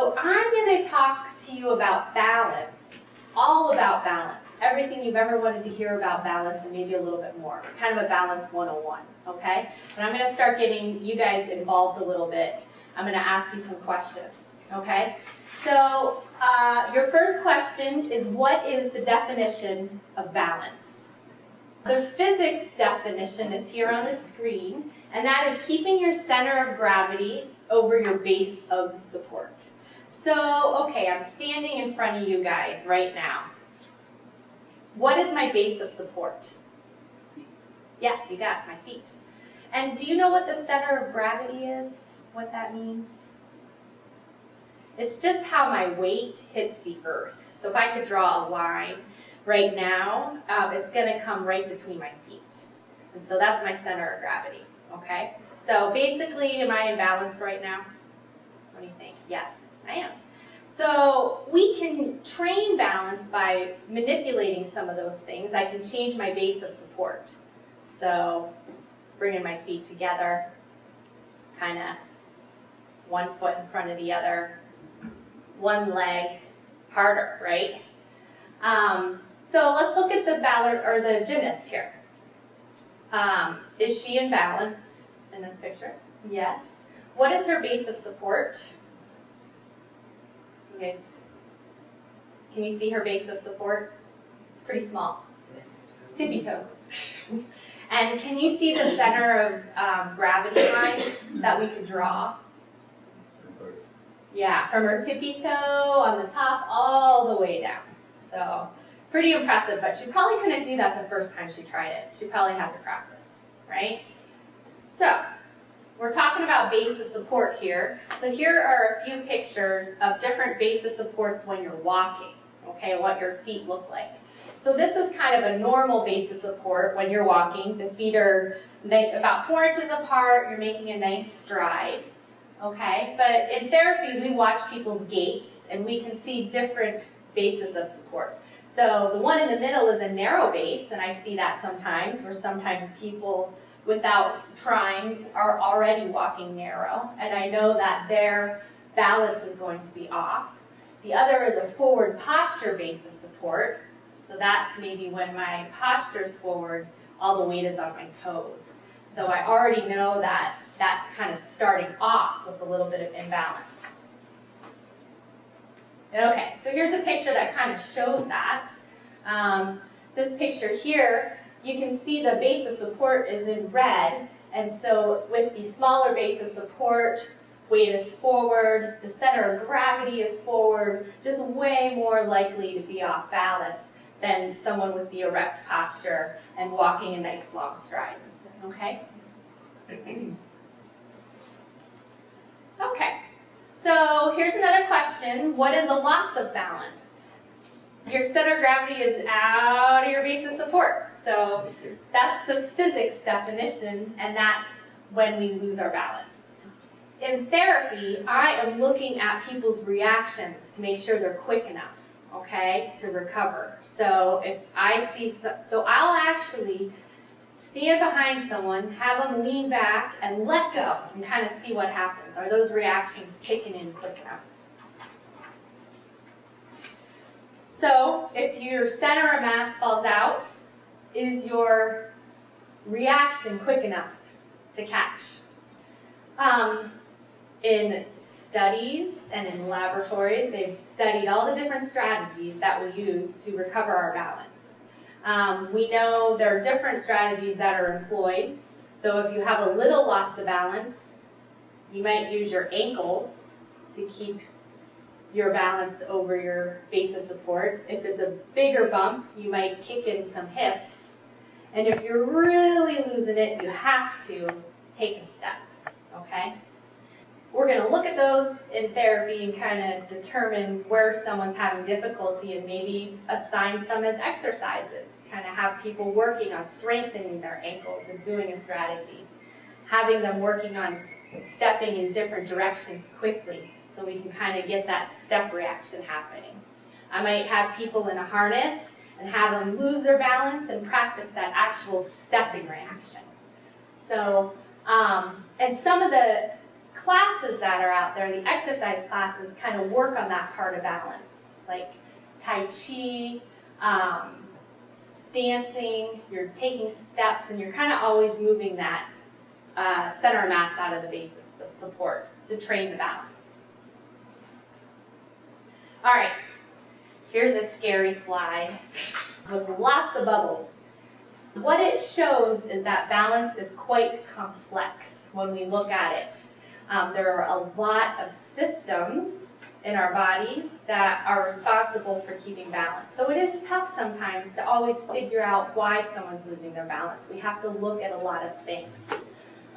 So I'm going to talk to you about balance, all about balance, everything you've ever wanted to hear about balance and maybe a little bit more, kind of a balance 101, okay? And I'm going to start getting you guys involved a little bit. I'm going to ask you some questions, okay? So your first question is, what is the definition of balance? The physics definition is here on the screen, and that is keeping your center of gravity over your base of support. So, okay, I'm standing in front of you guys right now. What is my base of support? Yeah, you got it, my feet. And do you know what the center of gravity is? What that means? It's just how my weight hits the earth. So if I could draw a line right now, it's going to come right between my feet. And so that's my center of gravity, okay? So basically, am I in balance right now? What do you think? Yes, I am. So we can train balance by manipulating some of those things. I can change my base of support. So bringing my feet together, kind of one foot in front of the other, one leg harder, right? So let's look at the gymnast here. Is she in balance in this picture? Yes. What is her base of support? You guys, can you see her base of support? It's pretty small. Tippy toes. And can you see the center of gravity line that we could draw? Yeah, from her tippy toe on the top all the way down. So pretty impressive, but she probably couldn't do that the first time she tried it. She probably had to practice, right? So we're talking about base of support here. So here are a few pictures of different base of supports when you're walking, okay, what your feet look like. So this is kind of a normal base of support when you're walking. The feet are about 4 inches apart. You're making a nice stride, okay? But in therapy, we watch people's gaits, and we can see different bases of support. So the one in the middle is a narrow base, and I see that sometimes, where sometimes people, without trying, are already walking narrow, and I know that their balance is going to be off. The other is a forward posture base of support. So that's maybe when my posture's forward, all the weight is on my toes. So I already know that that's kind of starting off with a little bit of imbalance. Okay, so here's a picture that kind of shows that. This picture here, you can see the base of support is in red, and so with the smaller base of support, weight is forward, the center of gravity is forward, just way more likely to be off balance than someone with the erect posture and walking a nice long stride, okay? Okay, so here's another question. What is a loss of balance? Your center of gravity is out of your base of support. So that's the physics definition, and that's when we lose our balance. In therapy, I am looking at people's reactions to make sure they're quick enough, okay, to recover. So if I see, so I'll actually stand behind someone, have them lean back, and let go, and kind of see what happens. Are those reactions kicking in quick enough? So if your center of mass falls out, is your reaction quick enough to catch? In studies and in laboratories, they've studied all the different strategies that we use to recover our balance. We know there are different strategies that are employed. So if you have a little loss of balance, you might use your ankles to keep your balance over your base of support. If it's a bigger bump, you might kick in some hips. And if you're really losing it, you have to take a step, okay? We're going to look at those in therapy and kind of determine where someone's having difficulty and maybe assign some as exercises. Kind of have people working on strengthening their ankles and doing a strategy. Having them working on stepping in different directions quickly so we can kind of get that step reaction happening. I might have people in a harness and have them lose their balance and practice that actual stepping reaction. So, and some of the classes that are out there, the exercise classes, kind of work on that part of balance, like Tai Chi, dancing, you're taking steps, and you're kind of always moving that center of mass out of the basis, the support, to train the balance. All right, here's a scary slide with lots of bubbles. What it shows is that balance is quite complex when we look at it. There are a lot of systems in our body that are responsible for keeping balance. So it is tough sometimes to always figure out why someone's losing their balance. We have to look at a lot of things,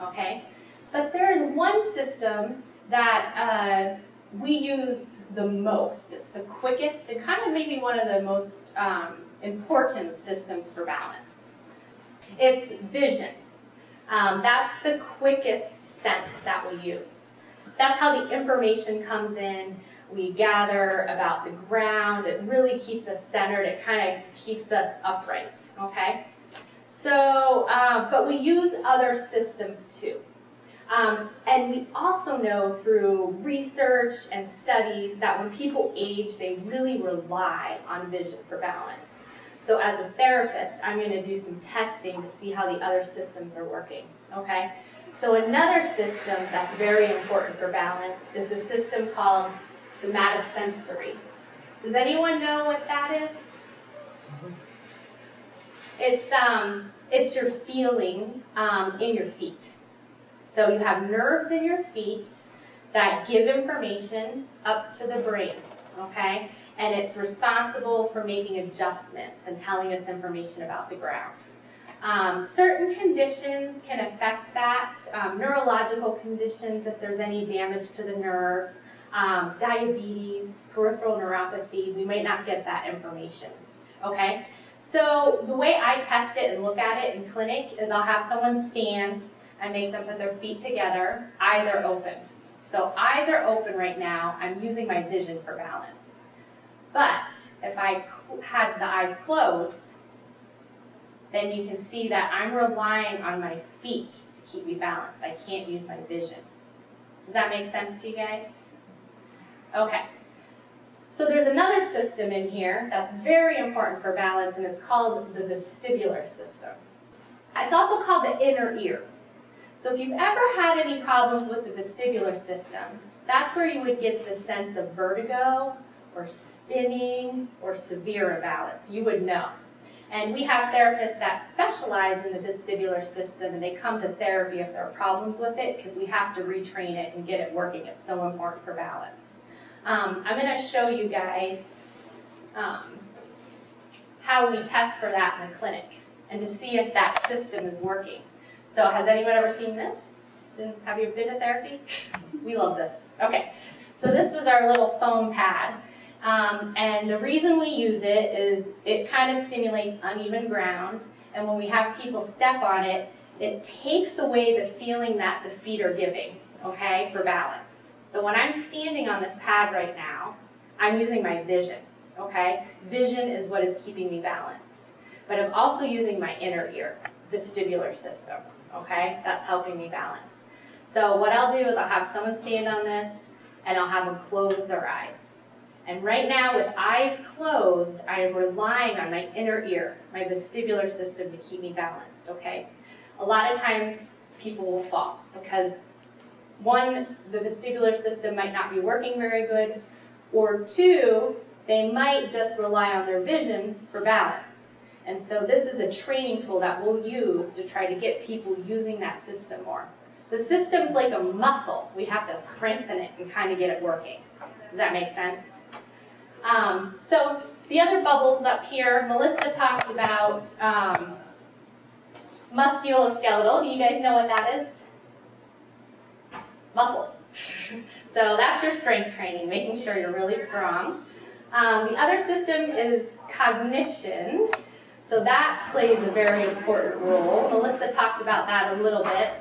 okay? But there is one system that we use the most. It's the quickest and kind of maybe one of the most important systems for balance. It's vision. That's the quickest sense that we use. That's how the information comes in. We gather about the ground. It really keeps us centered. It kind of keeps us upright, okay? So, but we use other systems too. And we also know through research and studies that when people age, they really rely on vision for balance. So as a therapist, I'm going to do some testing to see how the other systems are working, okay? So another system that's very important for balance is the system called somatosensory. Does anyone know what that is? It's your feeling in your feet. So you have nerves in your feet that give information up to the brain, okay? And it's responsible for making adjustments and telling us information about the ground. Certain conditions can affect that. Neurological conditions, if there's any damage to the nerve, diabetes, peripheral neuropathy, we might not get that information, okay? So the way I test it and look at it in clinic is I'll have someone stand and make them put their feet together, eyes are open. So eyes are open right now, I'm using my vision for balance. But if I had the eyes closed, then you can see that I'm relying on my feet to keep me balanced. I can't use my vision. Does that make sense to you guys? Okay. So there's another system in here that's very important for balance, and it's called the vestibular system. It's also called the inner ear. So if you've ever had any problems with the vestibular system, that's where you would get the sense of vertigo or spinning or severe imbalance. You would know. And we have therapists that specialize in the vestibular system, and they come to therapy if there are problems with it, because we have to retrain it and get it working. It's so important for balance. I'm going to show you guys how we test for that in the clinic and to see if that system is working. So has anyone ever seen this? And have you been to therapy? We love this. Okay, so this is our little foam pad. And the reason we use it is it kind of stimulates uneven ground, and when we have people step on it, it takes away the feeling that the feet are giving, okay, for balance. So when I'm standing on this pad right now, I'm using my vision, okay? Vision is what is keeping me balanced. But I'm also using my inner ear, vestibular system, okay? That's helping me balance. So what I'll do is I'll have someone stand on this, and I'll have them close their eyes. And right now, with eyes closed, I am relying on my inner ear, my vestibular system, to keep me balanced, okay? A lot of times, people will fall because, one, the vestibular system might not be working very good, or two, they might just rely on their vision for balance. And so this is a training tool that we'll use to try to get people using that system more. The system's like a muscle. We have to strengthen it and kind of get it working. Does that make sense? So the other bubbles up here, Melissa talked about musculoskeletal. Do you guys know what that is? Muscles. So that's your strength training, making sure you're really strong. The other system is cognition. So that plays a very important role. Melissa talked about that a little bit.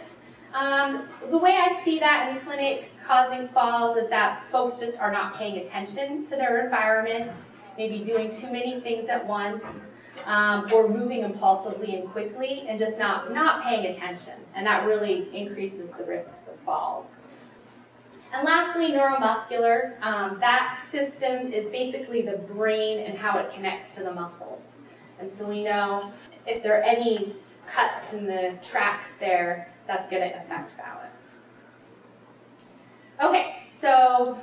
The way I see that in clinic causing falls is that folks just are not paying attention to their environment, maybe doing too many things at once, or moving impulsively and quickly, and just not paying attention. And that really increases the risks of falls. And lastly, neuromuscular. That system is basically the brain and how it connects to the muscles. And so we know if there are any cuts in the tracks there, that's going to affect balance. Okay, so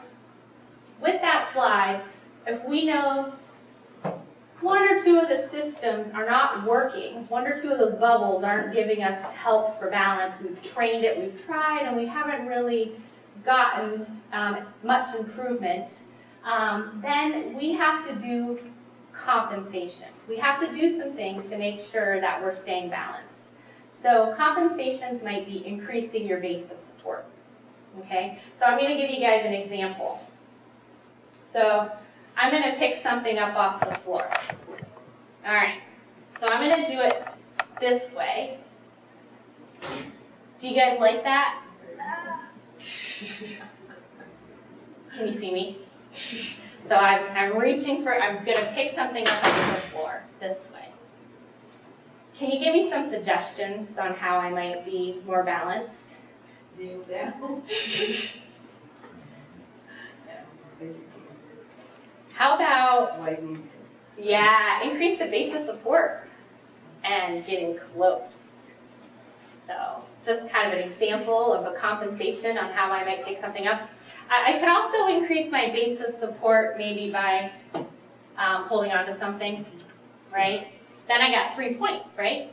with that slide, if we know one or two of the systems are not working, one or two of those bubbles aren't giving us help for balance, we've trained it, we've tried, and we haven't really gotten much improvement, then we have to do compensation. We have to do some things to make sure that we're staying balanced. So compensations might be increasing your base of support. Okay, so I'm going to give you guys an example. So I'm going to pick something up off the floor. All right, so I'm going to do it this way. Do you guys like that? Can you see me? So I'm reaching for, I'm going to pick something up off the floor this way. Can you give me some suggestions on how I might be more balanced? Kneel down. How about, yeah, increase the base of support and getting close. So just kind of an example of a compensation on how I might pick something up. I could also increase my base of support maybe by holding on to something, right? Then I got 3 points, right?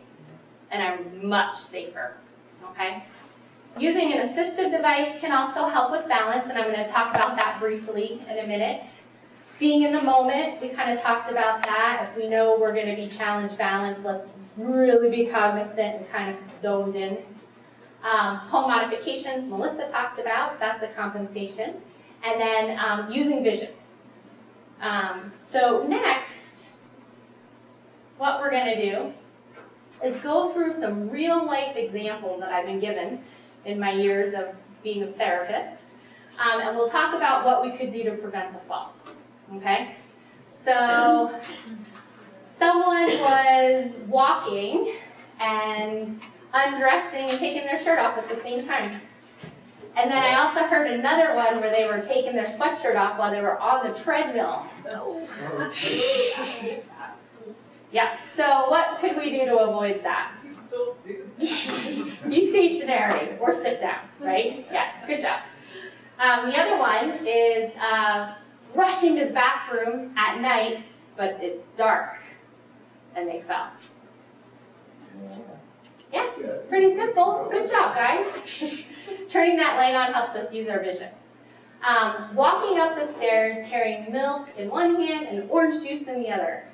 And I'm much safer, okay? Using an assistive device can also help with balance, and I'm going to talk about that briefly in a minute. Being in the moment, we kind of talked about that. If we know we're going to be challenge balance, let's really be cognizant and kind of zoned in. Home modifications, Melissa talked about, that's a compensation. And then using vision. So next, what we're going to do is go through some real life examples that I've been given in my years of being a therapist. And we'll talk about what we could do to prevent the fall. Okay? So someone was walking and undressing and taking their shirt off at the same time. And then I also heard another one where they were taking their sweatshirt off while they were on the treadmill. Yeah, so what could we do to avoid that? Be stationary or sit down, right? Yeah, good job. The other one is rushing to the bathroom at night, but it's dark, and they fell. Yeah, pretty simple. Good job, guys. Turning that light on helps us use our vision. Walking up the stairs, carrying milk in one hand and orange juice in the other.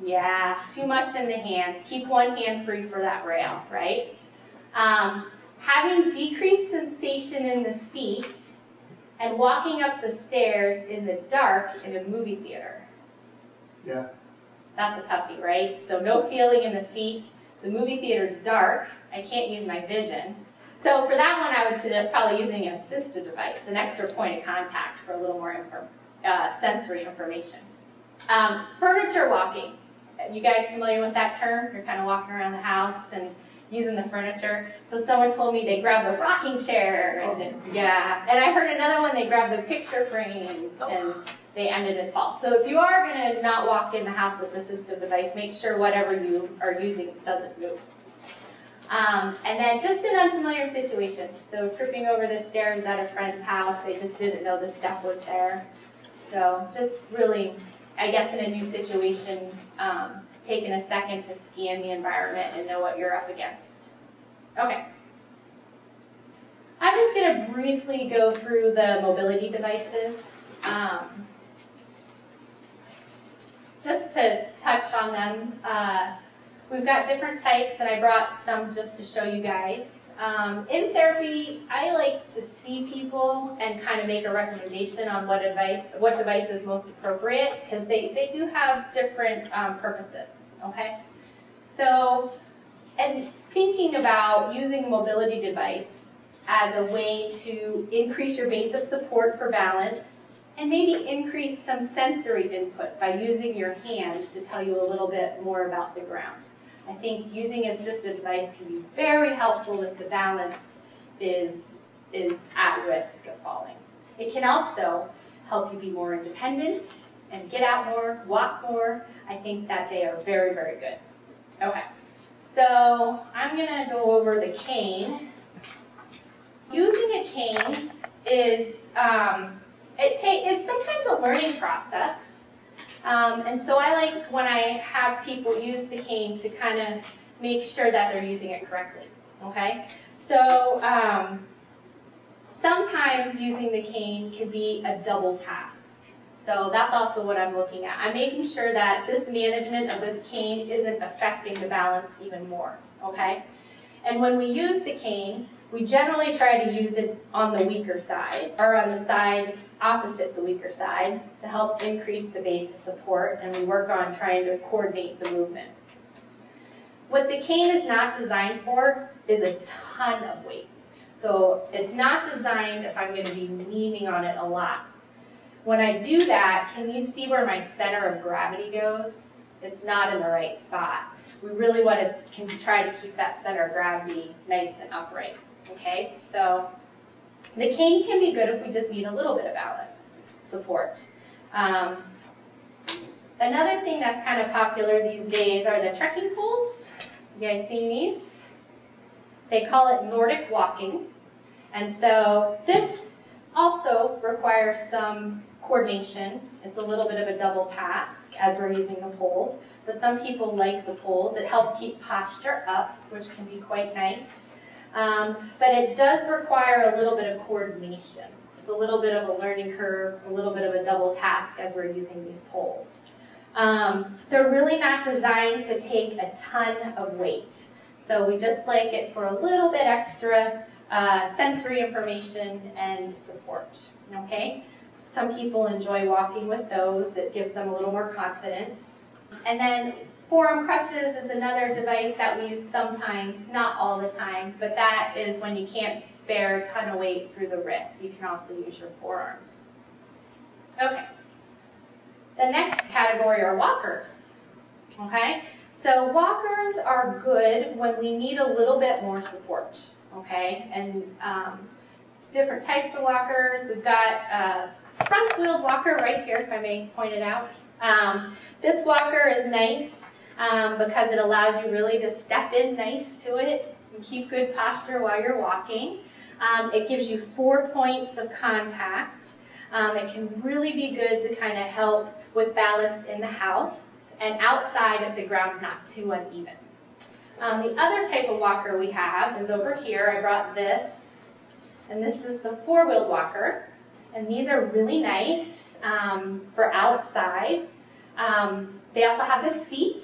Yeah, too much in the hands. Keep one hand free for that rail, right? Having decreased sensation in the feet and walking up the stairs in the dark in a movie theater. Yeah. That's a toughie, right? So no feeling in the feet. The movie theater's dark. I can't use my vision. So for that one, I would suggest probably using an assistive device, an extra point of contact for a little more sensory information. Furniture walking. You guys familiar with that term? You're kind of walking around the house and using the furniture. So someone told me they grabbed the rocking chair, and yeah. And I heard another one, they grabbed the picture frame, and they ended in fall. So if you are going to not walk in the house with the assistive device, make sure whatever you are using doesn't move. And then just an unfamiliar situation. So tripping over the stairs at a friend's house, they just didn't know the step was there. So just really, I guess in a new situation, taking a second to scan the environment and know what you're up against. Okay. I'm just going to briefly go through the mobility devices. Just to touch on them, we've got different types, and I brought some just to show you guys. In therapy, I like to see people and kind of make a recommendation on what device is most appropriate, because they do have different purposes, okay? So, and thinking about using a mobility device as a way to increase your base of support for balance, and maybe increase some sensory input by using your hands to tell you a little bit more about the ground. I think using an assistive device can be very helpful if the balance is is at risk of falling. It can also help you be more independent and get out more, walk more. I think that they are very, very good. Okay, so I'm gonna go over the cane. Using a cane is, is sometimes a learning process. And so I like when I have people use the cane to kind of make sure that they're using it correctly, okay? So sometimes using the cane can be a double task. So that's also what I'm looking at. I'm making sure that this management of this cane isn't affecting the balance even more, okay? And when we use the cane, we generally try to use it on the weaker side, or on the side opposite the weaker side, to help increase the base of support, and we work on trying to coordinate the movement. What the cane is not designed for is a ton of weight. So it's not designed if I'm going to be leaning on it a lot. When I do that, can you see where my center of gravity goes? It's not in the right spot. We really want to try to keep that center of gravity nice and upright. Okay, so the cane can be good if we just need a little bit of balance support. Another thing that's kind of popular these days are the trekking poles. You guys seen these? They call it Nordic walking. And so this also requires some coordination. It's a little bit of a double task as we're using the poles, but some people like the poles. It helps keep posture up, which can be quite nice. But it does require a little bit of coordination. It's a little bit of a learning curve, a little bit of a double task as we're using these poles. They're really not designed to take a ton of weight. So we just like it for a little bit extra sensory information and support, okay? Some people enjoy walking with those. It gives them a little more confidence. And then forearm crutches is another device that we use sometimes, not all the time, but that is when you can't bear a ton of weight through the wrist. You can also use your forearms. Okay. The next category are walkers, okay? So walkers are good when we need a little bit more support, okay? And different types of walkers. We've got a front-wheeled walker right here, if I may point it out. This walker is nice because it allows you really to step in nice to it and keep good posture while you're walking. It gives you 4 points of contact. It can really be good to kind of help with balance in the house and outside if the ground's not too uneven. The other type of walker we have is over here. I brought this, and this is the 4-wheeled walker. And these are really nice for outside. They also have this seat,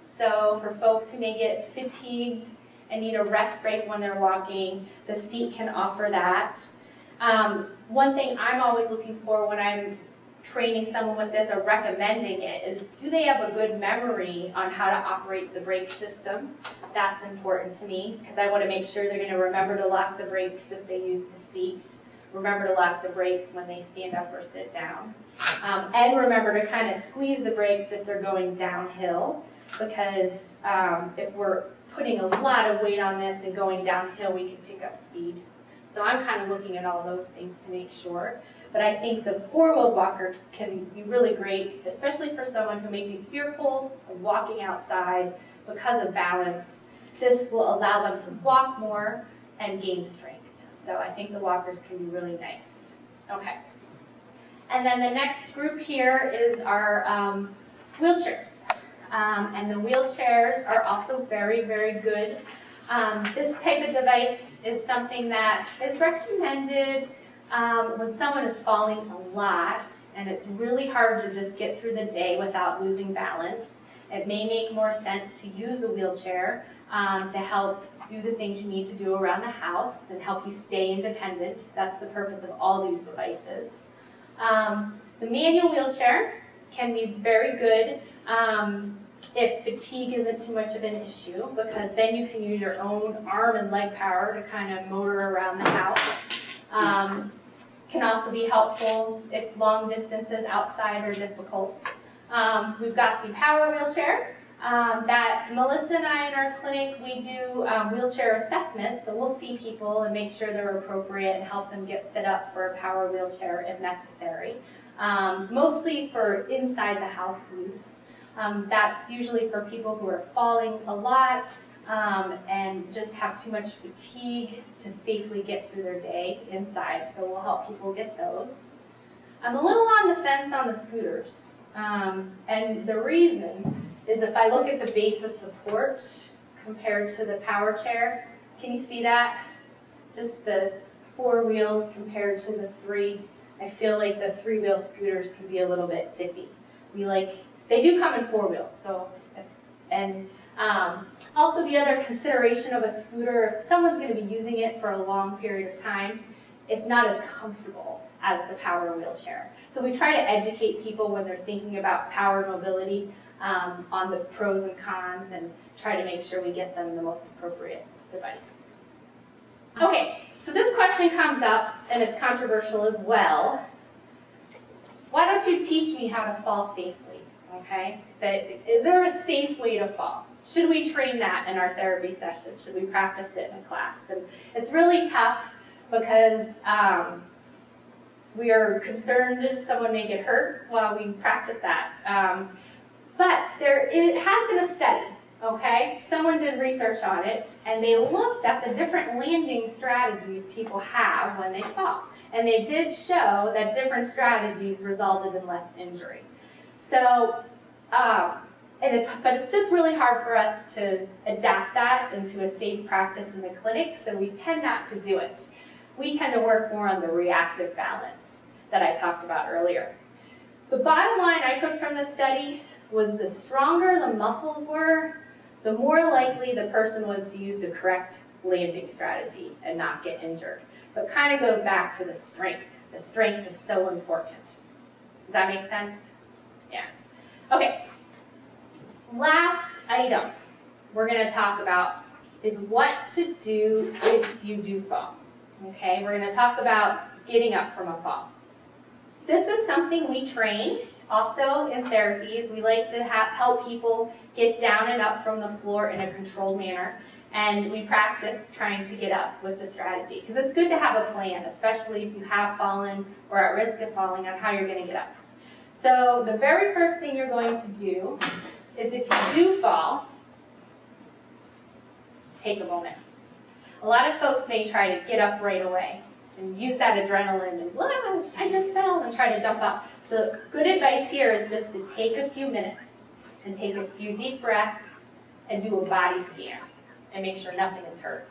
so for folks who may get fatigued and need a rest break when they're walking, the seat can offer that. One thing I'm always looking for when I'm training someone with this or recommending it is, do they have a good memory on how to operate the brake system? That's important to me because I want to make sure they're going to remember to lock the brakes if they use the seat. Remember to lock the brakes when they stand up or sit down. And remember to kind of squeeze the brakes if they're going downhill, because if we're putting a lot of weight on this and going downhill, we can pick up speed. So I'm kind of looking at all those things to make sure. But I think the 4-wheeled walker can be really great, especially for someone who may be fearful of walking outside because of balance. This will allow them to walk more and gain strength. So I think the walkers can be really nice. Okay. And then the next group here is our wheelchairs. And the wheelchairs are also very, very good. This type of device is something that is recommended when someone is falling a lot and it's really hard to just get through the day without losing balance. It may make more sense to use a wheelchair to help do the things you need to do around the house and help you stay independent. That's the purpose of all these devices. The manual wheelchair can be very good if fatigue isn't too much of an issue, because then you can use your own arm and leg power to kind of motor around the house. Can also be helpful if long distances outside are difficult. We've got the power wheelchair. that Melissa and I in our clinic, we do wheelchair assessments, so we'll see people and make sure they're appropriate and help them get fit up for a power wheelchair if necessary. Mostly for inside the house use. That's usually for people who are falling a lot and just have too much fatigue to safely get through their day inside, so we'll help people get those. I'm a little on the fence on the scooters, and the reason is if I look at the base of support compared to the power chair, can you see that? Just the 4 wheels compared to the 3. I feel like the 3-wheel scooters can be a little bit tippy. They do come in 4 wheels, so, and also the other consideration of a scooter, if someone's going to be using it for a long period of time, it's not as comfortable as the power wheelchair. So we try to educate people when they're thinking about powered mobility on the pros and cons and try to make sure we get them the most appropriate device. Okay, so this question comes up, and it's controversial as well. Why don't you teach me how to fall safely, okay? Is there a safe way to fall? Should we train that in our therapy session? Should we practice it in class? And it's really tough because we are concerned someone may get hurt while we practice that. But it has been a study, okay? Someone did research on it, and they looked at the different landing strategies people have when they fall. And they did show that different strategies resulted in less injury. So, but it's just really hard for us to adapt that into a safe practice in the clinic, so we tend not to do it. We tend to work more on the reactive balance that I talked about earlier. The bottom line I took from this study was the stronger the muscles were, the more likely the person was to use the correct landing strategy and not get injured. So it kind of goes back to the strength. The strength is so important. Does that make sense? Yeah. Okay. Last item we're going to talk about is what to do if you do fall. Okay, we're going to talk about getting up from a fall. This is something we train also in therapies. We like to help people get down and up from the floor in a controlled manner, and we practice trying to get up with the strategy because it's good to have a plan, especially if you have fallen or are at risk of falling, on how you're going to get up. So the very first thing you're going to do is, if you do fall, take a moment. A lot of folks may try to get up right away and use that adrenaline and, I just fell, and try to jump up. So good advice here is just to take a few minutes and take a few deep breaths and do a body scan and make sure nothing is hurt.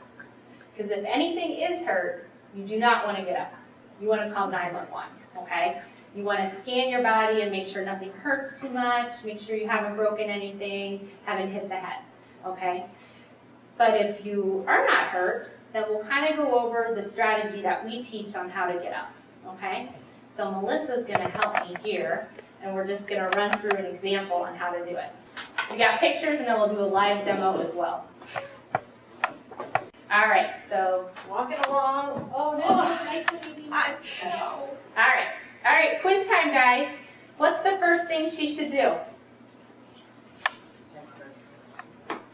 Because if anything is hurt, you do not want to get up. You want to call 911, okay? You want to scan your body and make sure nothing hurts too much, make sure you haven't broken anything, haven't hit the head, okay? But if you are not hurt, then we'll kind of go over the strategy that we teach on how to get up, okay? So Melissa's going to help me here, and we're just going to run through an example on how to do it. We got pictures, and then we'll do a live demo as well. All right, so. Walking along. Oh, no, nice and easy. I know. All right, quiz time, guys. What's the first thing she should do?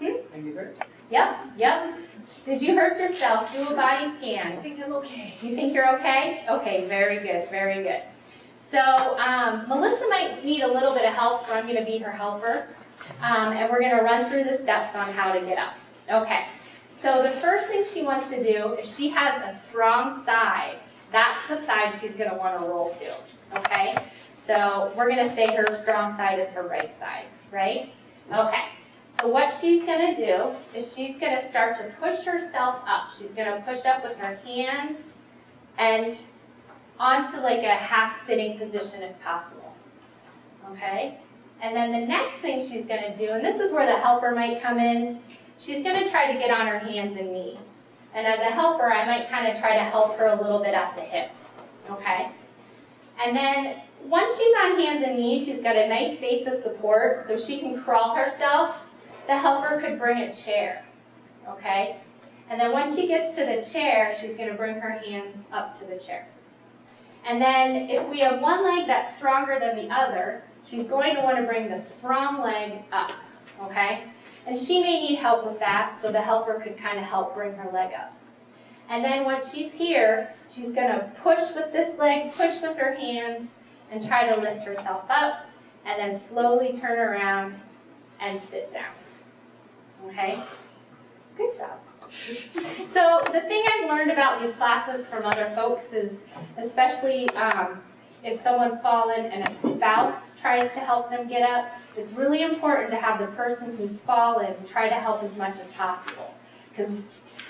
Are you hurt? Yep. Did you hurt yourself? Do a body scan. I think I'm okay. You think you're okay? Okay, very good, very good. So Melissa might need a little bit of help, so I'm going to be her helper. And we're going to run through the steps on how to get up. Okay, so the first thing she wants to do, if she has a strong side, that's the side she's going to want to roll to. Okay, so we're going to say her strong side is her right side, right? Okay. So what she's going to do is she's going to start to push herself up. She's going to push up with her hands and onto like a half-sitting position if possible. Okay? And then the next thing she's going to do, and this is where the helper might come in, she's going to try to get on her hands and knees. And as a helper, I might kind of try to help her a little bit at the hips. Okay? And then once she's on hands and knees, she's got a nice base of support so she can crawl herself. The helper could bring a chair, okay? And then once she gets to the chair, she's going to bring her hands up to the chair. And then if we have one leg that's stronger than the other, she's going to want to bring the strong leg up, okay? And she may need help with that, so the helper could kind of help bring her leg up. And then once she's here, she's going to push with this leg, push with her hands, and try to lift herself up, and then slowly turn around and sit down. Okay? Good job. So the thing I've learned about these classes from other folks is, especially if someone's fallen and a spouse tries to help them get up, it's really important to have the person who's fallen try to help as much as possible. Because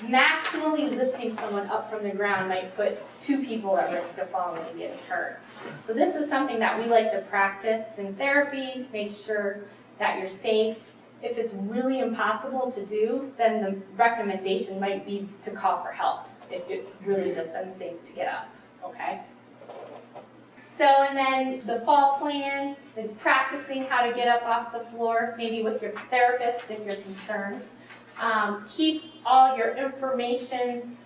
maximally lifting someone up from the ground might put 2 people at risk of falling and getting hurt. So this is something that we like to practice in therapy, make sure that you're safe. If it's really impossible to do, then the recommendation might be to call for help if it's really just unsafe to get up, okay? So, and then the fall plan is practicing how to get up off the floor, maybe with your therapist if you're concerned. Keep all your information,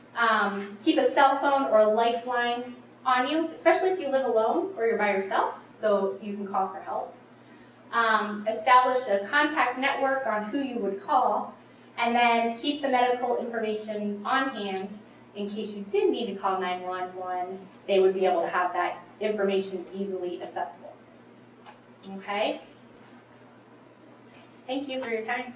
keep a cell phone or a lifeline on you, especially if you live alone or you're by yourself, so you can call for help. Establish a contact network on who you would call, and then keep the medical information on hand in case you did need to call 911. They would be able to have that information easily accessible. Okay? Thank you for your time.